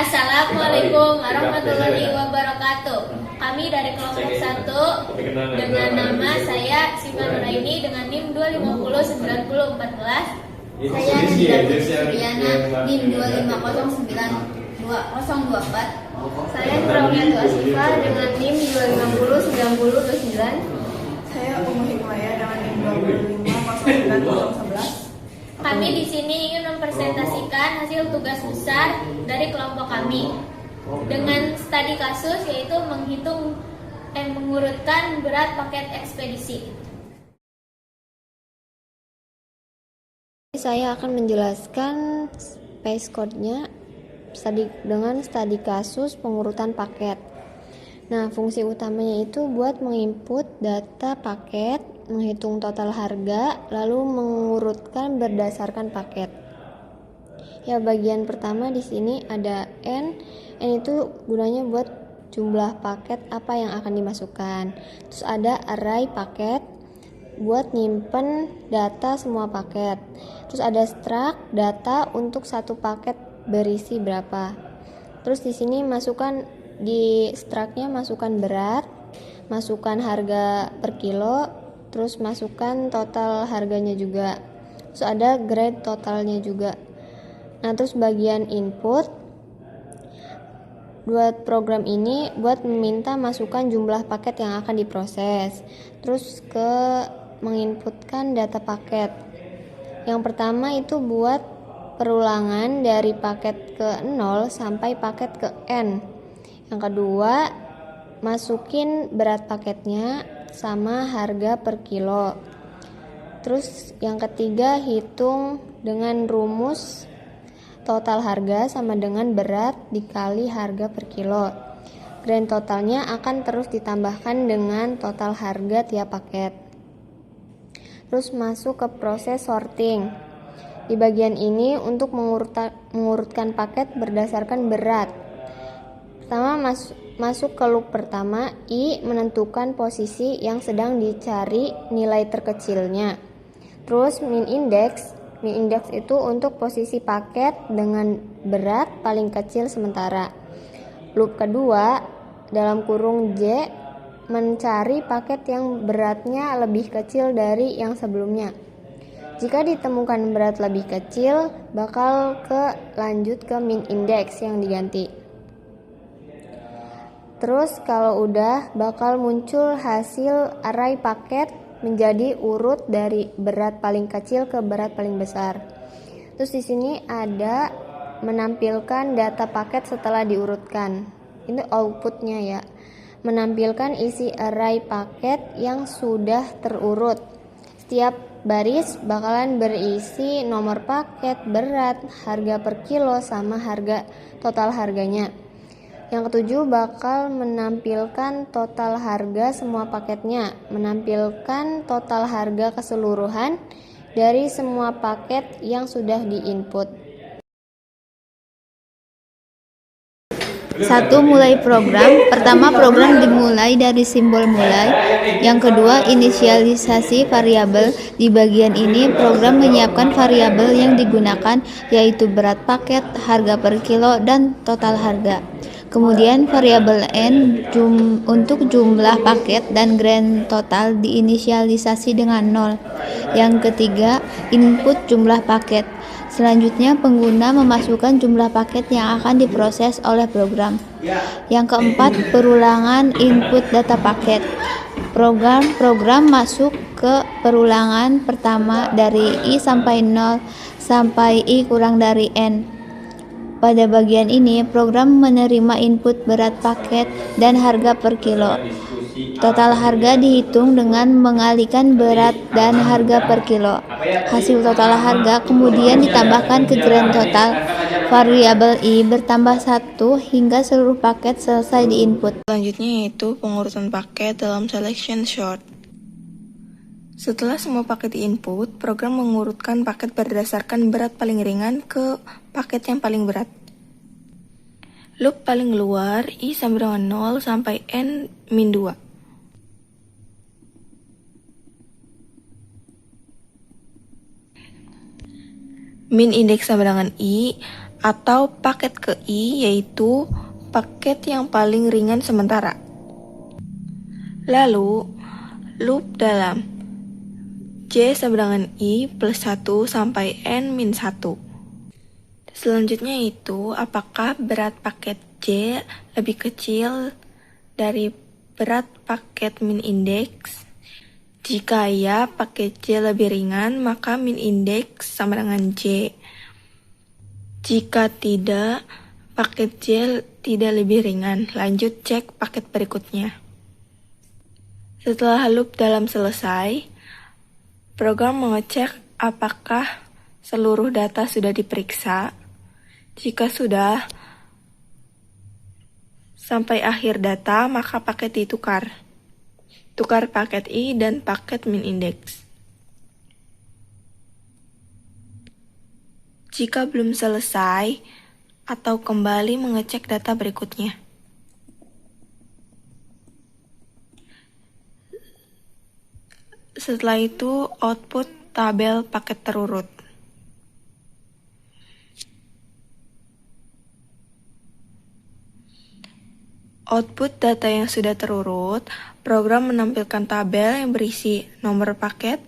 Assalamualaikum warahmatullahi wabarakatuh. Kami dari kelompok 1 dengan nama saya Siva Nuraini dengan NIM 2509014. Saya Nadira Suryana NIM 2509024. Saya Prawiyanto Asifa dengan NIM 2509029. Saya Umu Hikmaya dengan NIM 2509011. Kami di sini ingin mempresentasikan hasil tugas besar dari kelompok kami dengan studi kasus, yaitu menghitung dan mengurutkan berat paket ekspedisi. Saya akan menjelaskan space code-nya dengan studi kasus pengurutan paket. Nah, fungsi utamanya itu buat menginput data paket, menghitung total harga, lalu mengurutkan berdasarkan paket. Ya, bagian pertama di sini ada N. N itu gunanya buat jumlah paket apa yang akan dimasukkan. Terus ada array paket buat nyimpen data semua paket. Terus ada struct data untuk satu paket berisi berapa. Terus di sini di struct-nya masukkan berat, masukkan harga per kilo, terus masukkan total harganya juga. Terus ada grade totalnya juga. Nah, terus bagian input buat program ini buat meminta masukan jumlah paket yang akan diproses. Terus menginputkan data paket. Yang pertama itu buat perulangan dari paket ke 0 sampai paket ke N. Yang kedua, masukin berat paketnya sama harga per kilo. Terus yang ketiga, hitung dengan rumus total harga sama dengan berat dikali harga per kilo. Grand totalnya akan terus ditambahkan dengan total harga tiap paket. Terus masuk ke proses sorting. Di bagian ini untuk mengurutkan paket berdasarkan berat. Pertama, masuk ke loop pertama, I menentukan posisi yang sedang dicari nilai terkecilnya. Terus min index itu untuk posisi paket dengan berat paling kecil sementara. Loop kedua, dalam kurung J, mencari paket yang beratnya lebih kecil dari yang sebelumnya. Jika ditemukan berat lebih kecil, bakal lanjut ke min index yang diganti. Terus kalau udah, bakal muncul hasil array paket menjadi urut dari berat paling kecil ke berat paling besar. Terus di sini ada menampilkan data paket setelah diurutkan. Ini outputnya ya. Menampilkan isi array paket yang sudah terurut. Setiap baris bakalan berisi nomor paket, berat, harga per kilo, sama harga total harganya. Yang ketujuh, bakal menampilkan total harga semua paketnya, menampilkan total harga keseluruhan dari semua paket yang sudah diinput. 1. Mulai program. Pertama, program dimulai dari simbol mulai. Yang kedua, inisialisasi variabel. Di bagian ini, program menyiapkan variabel yang digunakan, yaitu berat paket, harga per kilo, dan total harga. Kemudian variabel N untuk jumlah paket dan grand total diinisialisasi dengan 0. Yang ketiga, input jumlah paket. Selanjutnya, pengguna memasukkan jumlah paket yang akan diproses oleh program. Yang keempat, perulangan input data paket. Program masuk ke perulangan pertama dari I sampai 0 sampai I kurang dari N. Pada bagian ini, program menerima input berat paket dan harga per kilo. Total harga dihitung dengan mengalihkan berat dan harga per kilo. Hasil total harga kemudian ditambahkan ke grand total. Variabel I bertambah 1 hingga seluruh paket selesai diinput. Selanjutnya yaitu pengurutan paket dalam selection sort. Setelah semua paket diinput, program mengurutkan paket berdasarkan berat paling ringan ke paket yang paling berat. Loop paling luar, I sama dengan 0 sampai N min 2. Min indeks sama dengan I, atau paket ke I, yaitu paket yang paling ringan sementara. Lalu, loop dalam J sama dengan I plus 1 sampai N min 1. Selanjutnya itu, apakah berat paket J lebih kecil dari berat paket min indeks? Jika ya, paket J lebih ringan, maka min indeks sama dengan J. Jika tidak, paket J tidak lebih ringan. Lanjut cek paket berikutnya. Setelah loop dalam selesai, program mengecek apakah seluruh data sudah diperiksa. Jika sudah, sampai akhir data, maka paket ditukar. Tukar paket I dan paket min indeks. Jika belum selesai, atau kembali mengecek data berikutnya. Setelah itu, output tabel paket terurut. Output data yang sudah terurut, program menampilkan tabel yang berisi nomor paket,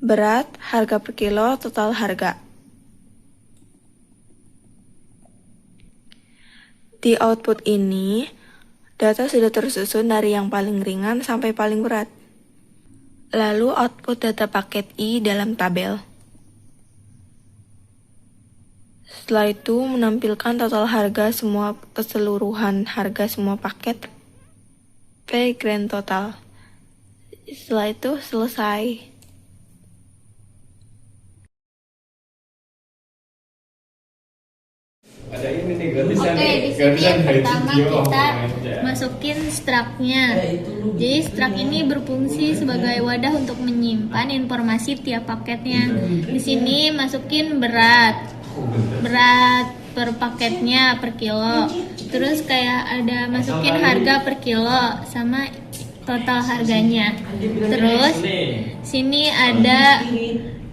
berat, harga per kilo, total harga. Di output ini, data sudah tersusun dari yang paling ringan sampai paling berat. Lalu output data paket I dalam tabel. Setelah itu menampilkan total harga semua keseluruhan harga semua paket P grand total. Setelah itu selesai. Oke, di sini yang pertama kita masukin struct-nya. Jadi struct ini berfungsi sebagai wadah untuk menyimpan informasi tiap paketnya. Di sini masukin berat per paketnya per kilo. Terus kayak ada masukin harga per kilo sama total harganya. Terus sini ada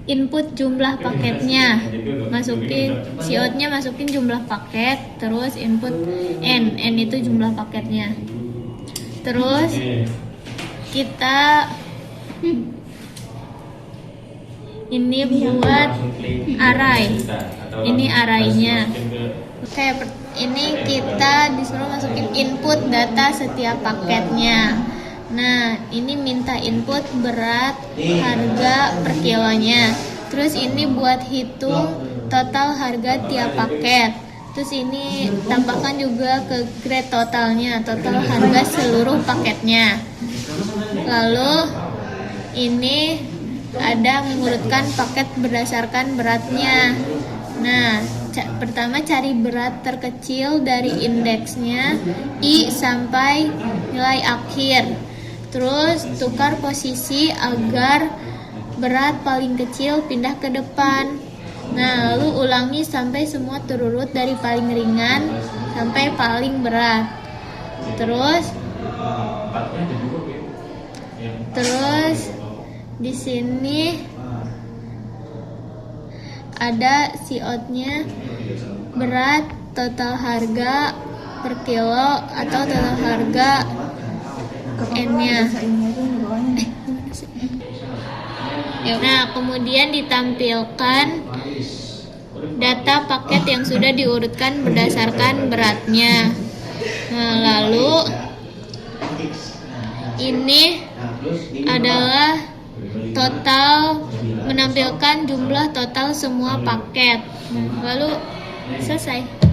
input jumlah paketnya, masukin COD-nya, masukin jumlah paket, terus input N itu jumlah paketnya. Terus kita ini buat array, ini arraynya. Oke, ini kita disuruh masukin input data setiap paketnya. Nah, ini minta input berat, harga per kilonya. Terus ini buat hitung total harga tiap paket. Terus ini tambahkan juga ke grade totalnya, total harga seluruh paketnya. Lalu ini ada mengurutkan paket berdasarkan beratnya. Nah, pertama cari berat terkecil dari indeksnya I sampai nilai akhir. Terus tukar posisi agar berat paling kecil pindah ke depan. Nah, lalu ulangi sampai semua terurut dari paling ringan sampai paling berat. Terus di sini ada COD-nya, berat, total harga per kilo atau total harga N-nya. Nah, kemudian ditampilkan data paket yang sudah diurutkan berdasarkan beratnya. Nah, lalu ini adalah total, menampilkan jumlah total semua paket. Lalu selesai.